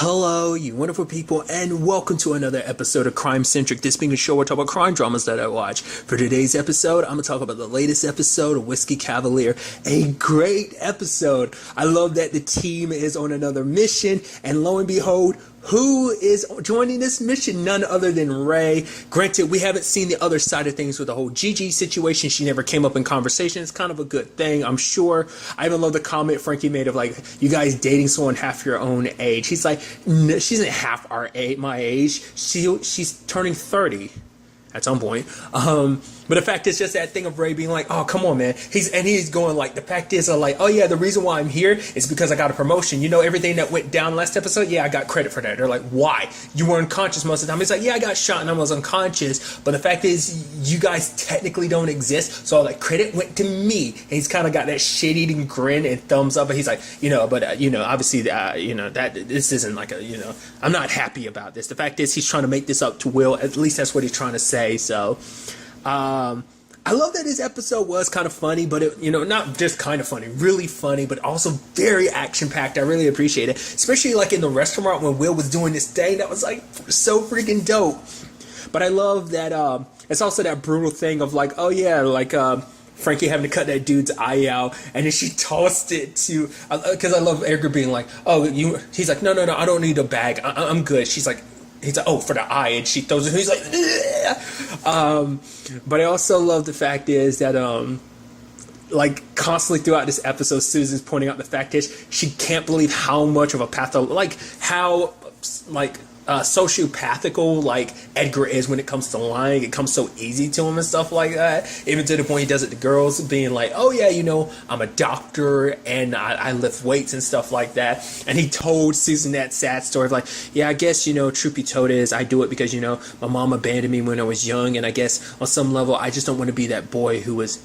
Hello, you wonderful people, and welcome to another episode of Crime Centric. This being a show where I talk about crime dramas that I watch. For today's episode, I'm going to talk about the latest episode of Whiskey Cavalier. A great episode. I love that the team is on another mission, and lo and behold, who is joining this mission? None other than Ray. Granted, we haven't seen the other side of things with the whole Gigi situation. She never came up in conversation. It's kind of a good thing, I'm sure. I even love the comment Frankie made of like, you guys dating someone half your own age. He's like, no, she isn't half my age. She's turning 30 at some point. But the fact is just that thing of Ray being like, oh, come on, man. He's going like, the fact is, like, oh, yeah, the reason why I'm here is because I got a promotion. You know, everything that went down last episode? Yeah, I got credit for that. They're like, why? You were unconscious most of the time. He's like, yeah, I got shot and I was unconscious. But the fact is, you guys technically don't exist. So, like, credit went to me. And he's kind of got that shit-eating grin and thumbs up. But he's like, obviously, that this isn't like I'm not happy about this. The fact is, he's trying to make this up to Will. At least that's what he's trying to say. So, I love that his episode was kind of funny, but it, not just kind of funny, really funny, but also very action-packed. I really appreciate it, especially like in the restaurant when Will was doing this thing. That was like so freaking dope. But I love that it's also that brutal thing of like, oh yeah, like Frankie having to cut that dude's eye out, and then she tossed it to, because I love Edgar being like, oh, he's like, no, I don't need a bag, I'm good. He's like, oh, for the eye, and she throws it. He's like, but I also love the fact is that, like, constantly throughout this episode, Susan's pointing out the fact is she can't believe how much of a sociopathical like Edgar is when it comes to lying. It comes so easy to him and stuff like that, even to the point he does it to girls, being like, oh yeah, I'm a doctor and I lift weights and stuff like that. And he told Susan that sad story of like, yeah, I guess truth be told is I do it because my mom abandoned me when I was young, and I guess on some level I just don't want to be that boy who was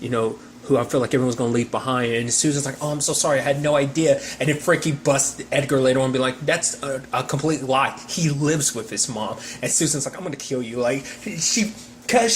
who I feel like everyone's going to leave behind. And Susan's like, oh, I'm so sorry, I had no idea. And then Frankie busts Edgar later on and be like, that's a complete lie. He lives with his mom. And Susan's like, I'm going to kill you. Like, she felt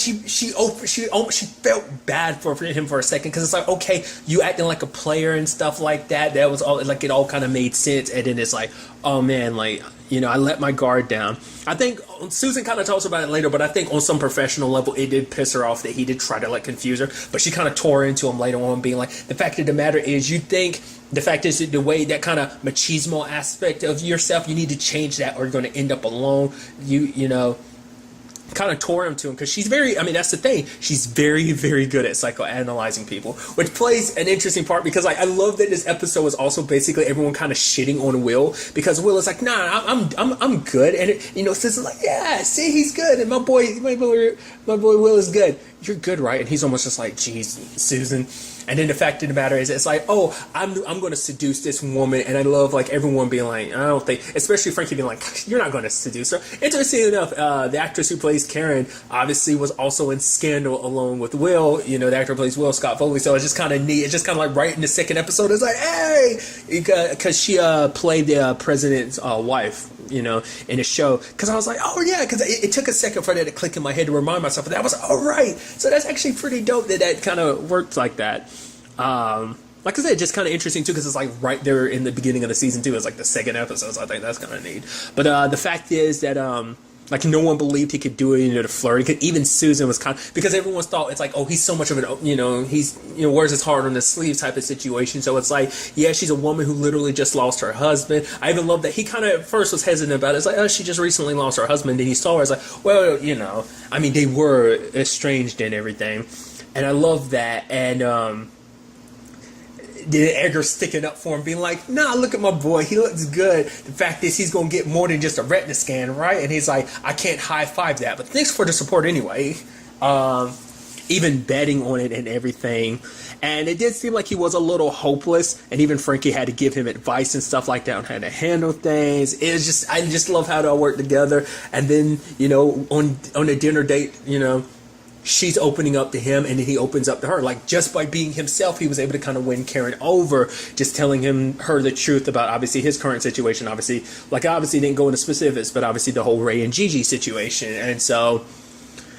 bad for him for a second, because it's like, okay, you acting like a player and stuff like that. That was all, like, it all kind of made sense. And then it's like, oh man, like, I let my guard down. I think Susan kind of talks about it later, but I think on some professional level, it did piss her off that he did try to like confuse her. But she kind of tore into him later on, being like, the fact of the matter is, the fact is that the way that kind of machismo aspect of yourself, you need to change that, or you're going to end up alone. Kind of tore him to him, because she's that's the thing, she's very, very good at psychoanalyzing people, which plays an interesting part, because I love that this episode is also basically everyone kind of shitting on Will, because Will is like, nah, I'm good, and Susan's like, yeah, see, he's good, and my boy Will is good. You're good, right? And he's almost just like, geez, Susan. And then the fact of the matter is, it's like, oh, I'm going to seduce this woman. And I love, like, everyone being like, I don't think, especially Frankie being like, you're not going to seduce her. Interesting enough, the actress who plays Karen obviously was also in Scandal along with Will. The actor who plays Will, Scott Foley. So it's just kind of neat. It's just kind of like right in the second episode, it's like, hey! Because she played the president's wife, in the show. Because I was like, oh, yeah. Because it took a second for that to click in my head to remind myself of that. I was like, oh, right. So that's actually pretty dope that kind of worked like that. Like I said, just kind of interesting too, because it's like right there in the beginning of the season too. It's like the second episode, so I think that's kind of neat. But the fact is that like no one believed he could do it, the flirt. Even Susan was kind of, because everyone thought it's like, oh, he's so much of an, he's wears his heart on his sleeve type of situation. So it's like, yeah, she's a woman who literally just lost her husband. I even love that he kind of at first was hesitant about it. It's like, oh, she just recently lost her husband. And he saw her. It's like, well, they were estranged and everything, and I love that. And then Edgar sticking up for him, being like, nah, look at my boy, he looks good. The fact is, he's going to get more than just a retina scan, right? And he's like, I can't high-five that, but thanks for the support anyway. Even betting on it and everything. And it did seem like he was a little hopeless, and even Frankie had to give him advice and stuff like that on how to handle things. It was just, I just love how they all work together. And then, on a dinner date, she's opening up to him, and then he opens up to her. Like, just by being himself, he was able to kind of win Karen over, just telling her the truth about, obviously, his current situation. Obviously didn't go into specifics, but obviously the whole Ray and Gigi situation. And so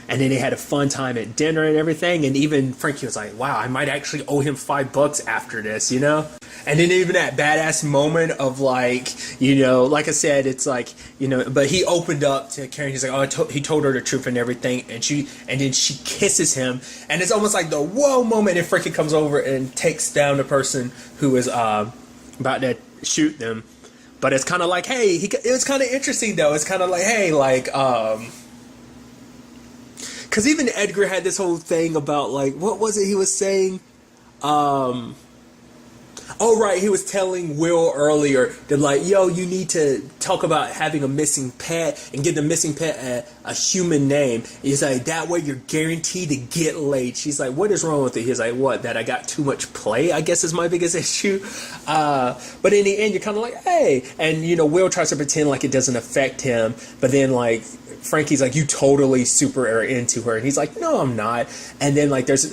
And then they had a fun time at dinner and everything. And even Frankie was like, wow, I might actually owe him $5 after this, you know? And then even that badass moment of like, you know, like I said, it's like, you know, but he opened up to Karen. He's like, oh, he told her the truth and everything. And then she kisses him. And it's almost like the whoa moment. And Frankie comes over and takes down the person who is about to shoot them. But it's kind of like, hey, it was kind of interesting though. It's kind of like, hey, like, because even Edgar had this whole thing about, like, what was it he was saying? Oh, right, he was telling Will earlier that, like, yo, you need to talk about having a missing pet and give the missing pet a human name. He's like, that way you're guaranteed to get laid. She's like, what is wrong with it? He's like, what, that I got too much play, I guess is my biggest issue. But in the end, you're kind of like, hey. And, you know, Will tries to pretend like it doesn't affect him. But then, like, Frankie's like, you totally super are into her. And he's like, no, I'm not. And then, like, there's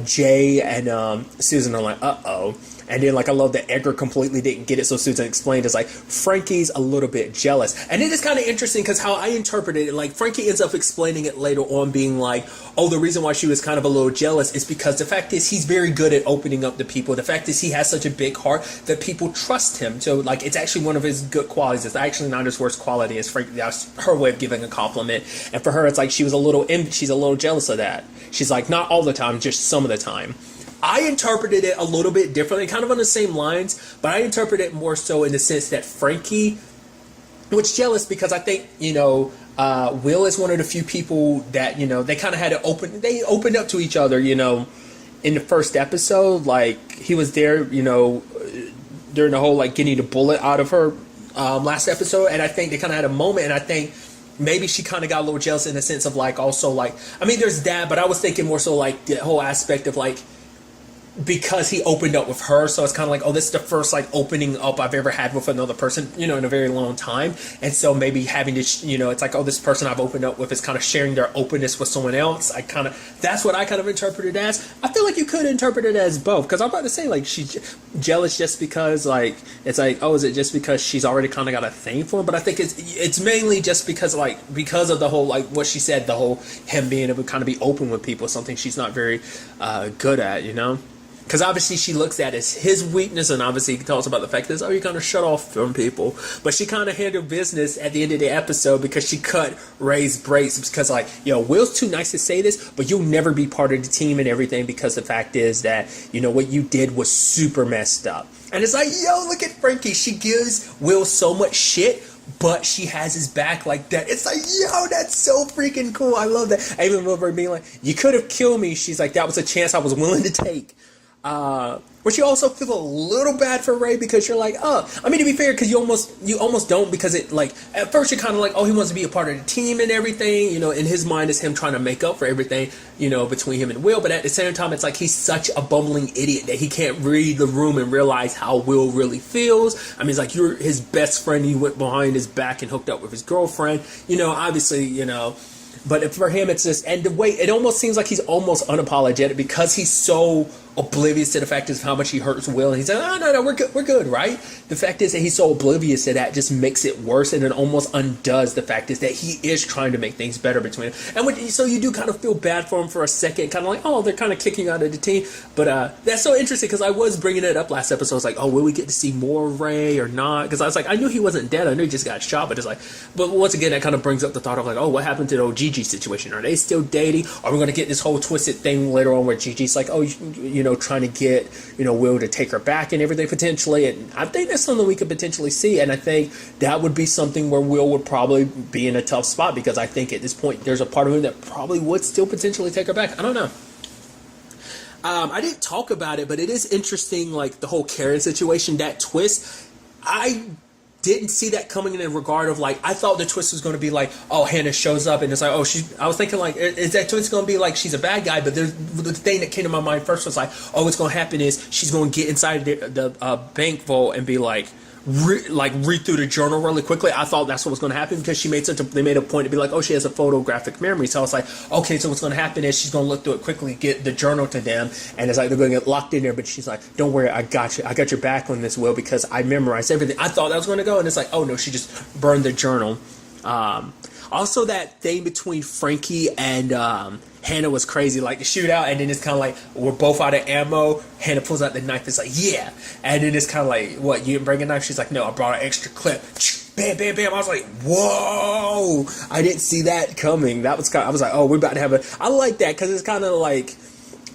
Jay and Susan are like, uh-oh. And then, like, I love that Edgar completely didn't get it, so Susan explained, it's like, Frankie's a little bit jealous. And it is kind of interesting, because how I interpreted it, like, Frankie ends up explaining it later on, being like, oh, the reason why she was kind of a little jealous is because the fact is he's very good at opening up to people. The fact is he has such a big heart that people trust him. So, like, it's actually one of his good qualities. It's actually not his worst quality. It's Frankie, that's her way of giving a compliment. And for her, it's like she's a little jealous of that. She's like, not all the time, just some of the time. I interpreted it a little bit differently, kind of on the same lines, but I interpreted it more so in the sense that Frankie was jealous because I think, you know, Will is one of the few people that, you know, they kind of had to they opened up to each other, you know, in the first episode. Like, he was there, you know, during the whole, like, getting the bullet out of her last episode, and I think they kind of had a moment, and I think maybe she kind of got a little jealous in the sense of, like, also, like, I mean, there's that, but I was thinking more so, like, the whole aspect of, like, because he opened up with her, so it's kind of like, oh, this is the first, like, opening up I've ever had with another person, you know, in a very long time. And so maybe having to, you know, it's like, oh, this person I've opened up with is kind of sharing their openness with someone else. That's what I kind of interpreted as. I feel like you could interpret it as both, because I'm about to say, like, she's jealous just because, like, it's like, oh, is it just because she's already kind of got a thing for him? But I think it's mainly just because, like, because of the whole, like, what she said, the whole him being able to kind of be open with people, something she's not very good at, you know? Because obviously she looks at it as his weakness, and obviously he talks about the fact that, oh, you're going to shut off from people. But she kind of handled business at the end of the episode because she cut Ray's brakes. Because, like, yo, Will's too nice to say this, but you'll never be part of the team and everything, because the fact is that, you know, what you did was super messed up. And it's like, yo, look at Frankie. She gives Will so much shit, but she has his back like that. It's like, yo, that's so freaking cool. I love that. I even remember her being like, you could have killed me. She's like, that was a chance I was willing to take. Which you also feel a little bad for Ray, because you're like, oh, I mean, to be fair, because you almost don't, because it, like, at first you're kind of like, oh, he wants to be a part of the team and everything, you know, in his mind is him trying to make up for everything, you know, between him and Will, but at the same time, it's like he's such a bumbling idiot that he can't read the room and realize how Will really feels. I mean, it's like, you're his best friend, you went behind his back and hooked up with his girlfriend, you know, obviously, you know. But for him, it's just, and the way, it almost seems like he's almost unapologetic, because he's so oblivious to the fact of how much he hurts Will, and he's like, oh, no, we're good, right? The fact is that he's so oblivious to that, just makes it worse, and it almost undoes the fact is that he is trying to make things better between them. And so you do kind of feel bad for him for a second, kind of like, oh, they're kind of kicking out of the team. But that's so interesting, because I was bringing it up last episode. I was like, oh, will we get to see more Ray or not? Because I was like, I knew he wasn't dead, I knew he just got shot, but it's like, but once again, that kind of brings up the thought of, like, oh, what happened to the old Gigi situation? Are they still dating? Are we going to get this whole twisted thing later on where Gigi's like, oh, you know, trying to get, you know, Will to take her back and everything potentially? And I think that's something we could potentially see, and I think that would be something where Will would probably be in a tough spot, because I think at this point there's a part of him that probably would still potentially take her back. I don't know. I didn't talk about it, but it is interesting, like the whole Karen situation, that twist. I didn't see that coming in regard of, like, I thought the twist was going to be like, oh, Hannah shows up and it's like, oh, I was thinking, like, is that twist going to be like she's a bad guy? But the thing that came to my mind first was like, oh, what's going to happen is she's going to get inside the bank vault and be like, read through the journal really quickly. I thought that's what was going to happen, because they made a point to be like, oh, she has a photographic memory. So I was like, okay, so what's going to happen is she's going to look through it quickly, get the journal to them, and it's like they're going to get locked in there, but she's like, don't worry, I got you. I got your back on this, Will, because I memorized everything. I thought that was going to go, and it's like, oh no, she just burned the journal. Also, that thing between Frankie and Hannah was crazy. Like the shootout, and then it's kind of like we're both out of ammo. Hannah pulls out the knife. It's like, yeah, and then it's kind of like, what? You didn't bring a knife? She's like, no, I brought an extra clip. Bam, bam, bam. I was like, whoa! I didn't see that coming. That was I was like, oh, we're about to have a. I like that because it's kind of like.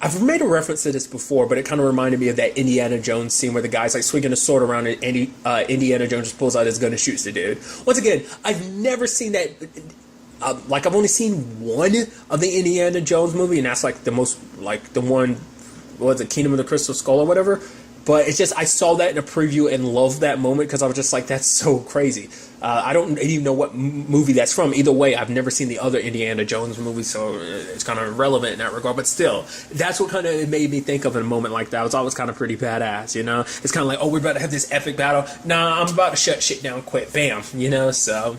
I've made a reference to this before, but it kind of reminded me of that Indiana Jones scene where the guy's like swinging a sword around and Indiana Jones just pulls out his gun and shoots the dude. Once again, I've never seen that. Like, I've only seen one of the Indiana Jones movie, and that's like the most, like the one, what was it, Kingdom of the Crystal Skull or whatever. But it's just, I saw that in a preview and loved that moment because I was just like, that's so crazy. I don't even know what movie that's from. Either way, I've never seen the other Indiana Jones movie, so it's kind of irrelevant in that regard. But still, that's what kind of made me think of in a moment like that. It was always kind of pretty badass, you know? It's kind of like, oh, we're about to have this epic battle. Nah, I'm about to shut shit down quick. Bam, you know? So...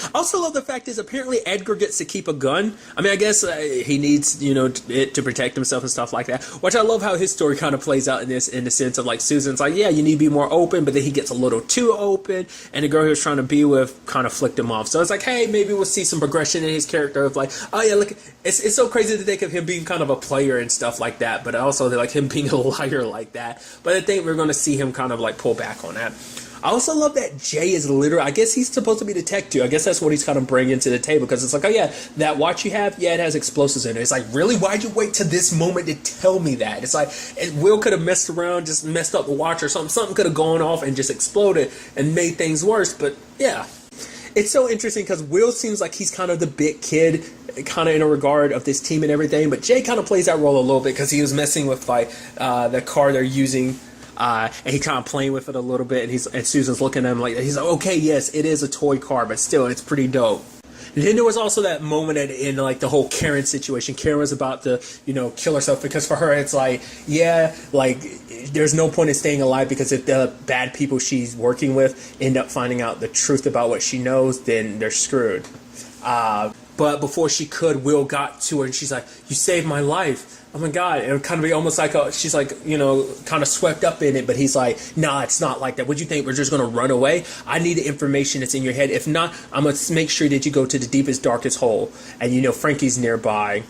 I also love the fact is apparently Edgar gets to keep a gun. I mean, I guess he needs, you know, it to protect himself and stuff like that. Which I love how his story kind of plays out in this, in the sense of like Susan's like, yeah, you need to be more open, but then he gets a little too open, and the girl he was trying to be with kind of flicked him off. So it's like, hey, maybe we'll see some progression in his character of like, oh yeah, look, it's so crazy to think of him being kind of a player and stuff like that, but also like him being a liar like that. But I think we're going to see him kind of like pull back on that. I also love that Jay is literally, I guess he's supposed to be the tech too. I guess that's what he's kind of bringing to the table, because it's like, oh yeah, that watch you have, yeah, it has explosives in it. It's like, really? Why'd you wait to this moment to tell me that? It's like, Will could have messed around, just messed up the watch or something. Something could have gone off and just exploded and made things worse. But yeah, it's so interesting because Will seems like he's kind of the big kid, kind of in a regard of this team and everything. But Jay kind of plays that role a little bit because he was messing with like the car they're using. And he kind of playing with it a little bit, and Susan's looking at him like, he's like, okay, yes, it is a toy car, but still, it's pretty dope. And then there was also that moment in like the whole Karen situation. Karen was about to, you know, kill herself because for her it's like, yeah, like there's no point in staying alive because if the bad people she's working with end up finding out the truth about what she knows, then they're screwed. But before she could, Will got to her and she's like, you saved my life. Oh my God. It would kind of be almost like, she's like, you know, kind of swept up in it, but he's like, nah, it's not like that. What do you think? We're just going to run away? I need the information that's in your head. If not, I'm going to make sure that you go to the deepest, darkest hole. And, you know, Frankie's nearby.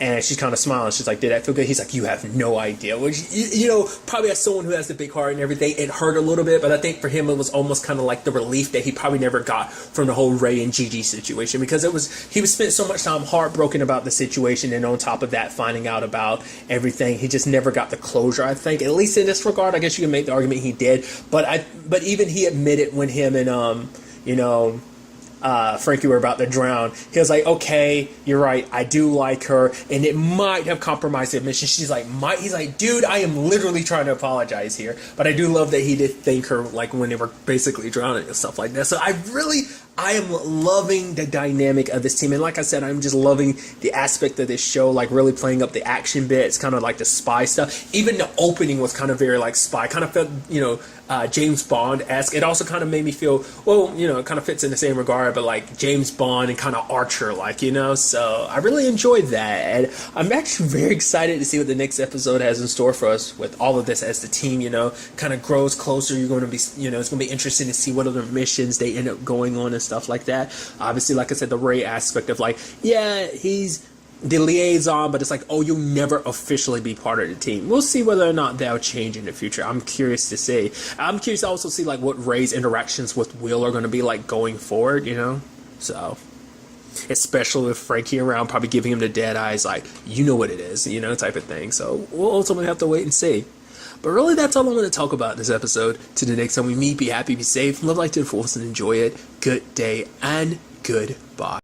And she's kind of smiling. She's like, did that feel good? He's like, you have no idea. Which, you know, probably as someone who has the big heart and everything, it hurt a little bit. But I think for him, it was almost kind of like the relief that he probably never got from the whole Ray and Gigi situation. Because he was spent so much time heartbroken about the situation. And on top of that, finding out about everything, he just never got the closure, I think. At least in this regard, I guess you can make the argument he did. But even he admitted when him and, you know... Frankie were about to drown. He was like, okay, you're right, I do like her, and it might have compromised the admission. She's like, he's like, dude, I am literally trying to apologize here. But I do love that he did thank her like when they were basically drowning and stuff like that. So I am loving the dynamic of this team. And like I said, I'm just loving the aspect of this show, like really playing up the action bits, kind of like the spy stuff. Even the opening was kind of very like spy, kind of felt, you know, James Bond-esque. It also kind of made me feel, well, you know, it kind of fits in the same regard, but like James Bond and kind of Archer-like, you know? So I really enjoyed that. And I'm actually very excited to see what the next episode has in store for us with all of this as the team, you know, kind of grows closer. You're going to be, you know, it's going to be interesting to see what other missions they end up going on and stuff like that. Obviously, like I said, the Ray aspect of like, yeah, he's the liaison, but it's like, oh, you'll never officially be part of the team. We'll see whether or not they'll change in the future. I'm curious to see. I'm curious to also see like what Ray's interactions with Will are going to be like going forward, you know? So, especially with Frankie around, probably giving him the dead eyes, like, you know what it is, you know, type of thing. So, we'll ultimately have to wait and see. But really, that's all I'm going to talk about in this episode. Till the next time we meet, be happy, be safe, love life to the fullest, and enjoy it. Good day, and goodbye.